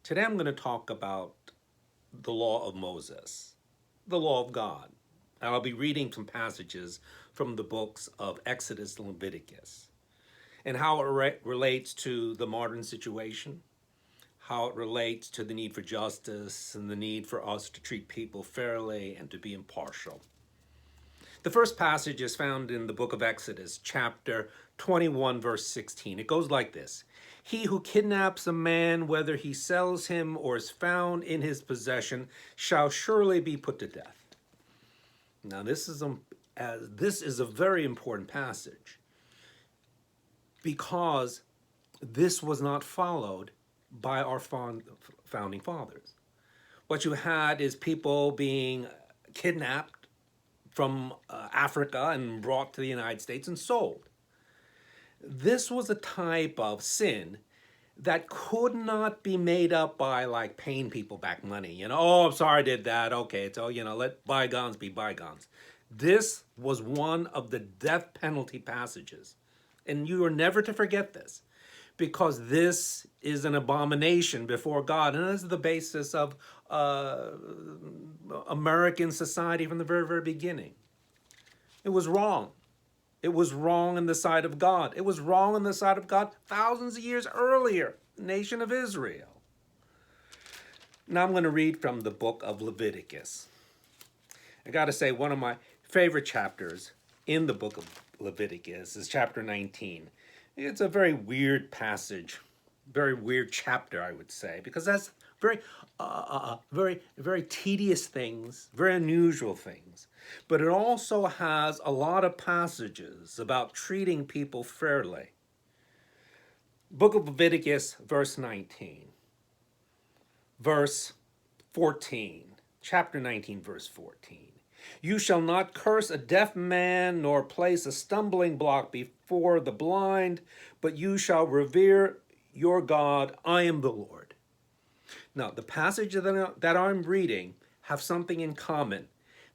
Today I'm going to talk about the law of Moses, the law of God. And I'll be reading some passages from the books of Exodus and Leviticus and how it relates to the modern situation, how it relates to the need for justice and the need for us to treat people fairly and to be impartial. The first passage is found in the book of Exodus, chapter 21, verse 16. It goes like this: He who kidnaps a man, whether he sells him or is found in his possession, shall surely be put to death. Now, this is a very important passage because this was not followed by our founding fathers. What you had is people being kidnapped from Africa and brought to the United States and sold. This was a type of sin that could not be made up by like paying people back money. Oh, I'm sorry I did that. Okay, so, let bygones be bygones. This was one of the death penalty passages. And you are never to forget this, because this is an abomination before God. And this is the basis of American society from the very, very beginning. It was wrong. It was wrong in the sight of God. It was wrong in the sight of God thousands of years earlier, the nation of Israel. Now I'm going to read from the book of Leviticus. I got to say, one of my favorite chapters in the book of Leviticus is chapter 19. It's a very weird passage, very weird chapter, I would say, because that's very tedious things, very unusual things. But it also has a lot of passages about treating people fairly. Book of Leviticus, verse 19, verse 14, chapter 19, verse 14. You shall not curse a deaf man, nor place a stumbling block before the blind, but you shall revere your God. I am the Lord. Now, the passages that I'm reading have something in common.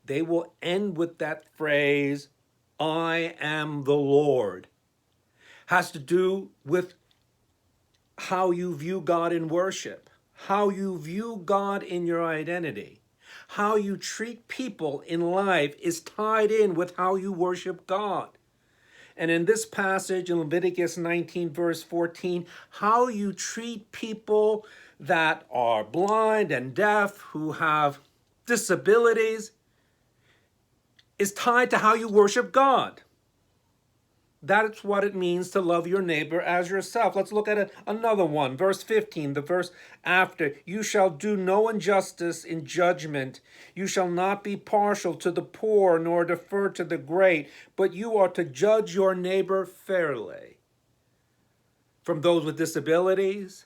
They will end with that phrase, I am the Lord. Has to do with how you view God in worship, how you view God in your identity. How you treat people in life is tied in with how you worship God. And in this passage in Leviticus 19, verse 14, how you treat people that are blind and deaf, who have disabilities, is tied to how you worship God. That's what it means to love your neighbor as yourself. Let's look at another one. Verse 15, the verse after. You shall do no injustice in judgment. You shall not be partial to the poor, nor defer to the great, but you are to judge your neighbor fairly. From those with disabilities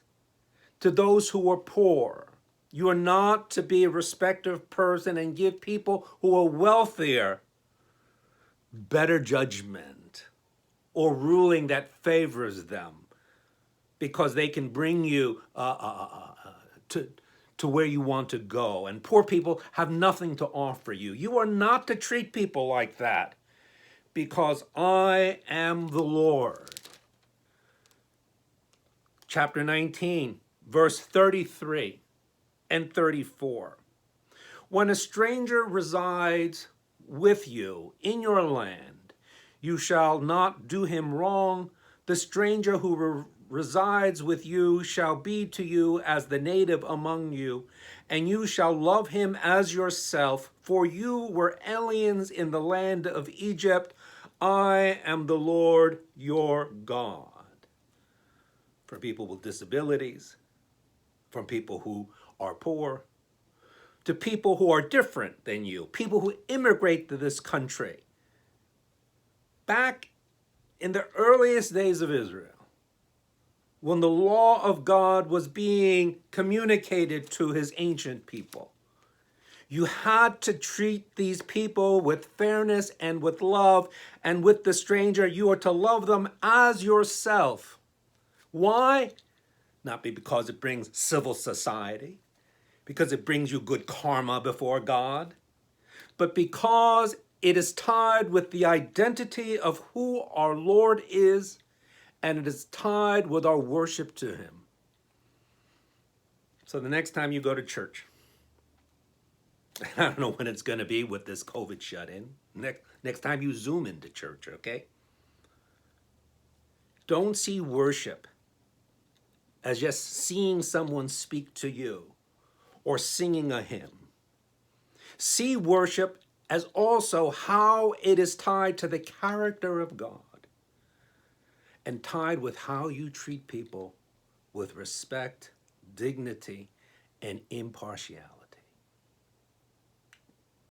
to those who are poor. You are not to be a respective person and give people who are wealthier better judgment or ruling that favors them, because they can bring you to where you want to go. And poor people have nothing to offer you. You are not to treat people like that, because I am the Lord. Chapter 19, verse 33 and 34. When a stranger resides with you in your land, you shall not do him wrong. The stranger who resides with you shall be to you as the native among you, and you shall love him as yourself, for you were aliens in the land of Egypt. I am the Lord your God. For people with disabilities, from people who are poor, to people who are different than you, people who immigrate to this country. Back in the earliest days of Israel, when the law of God was being communicated to his ancient people, you had to treat these people with fairness and with love, and with the stranger, you are to love them as yourself. Why? Not because it brings civil society, because it brings you good karma before God, but because it is tied with the identity of who our Lord is, and it is tied with our worship to him. So the next time you go to church, I don't know when it's going to be with this COVID shut in. Next time you Zoom into church, okay? Don't see worship as just seeing someone speak to you or singing a hymn. See worship as also how it is tied to the character of God and tied with how you treat people with respect, dignity, and impartiality.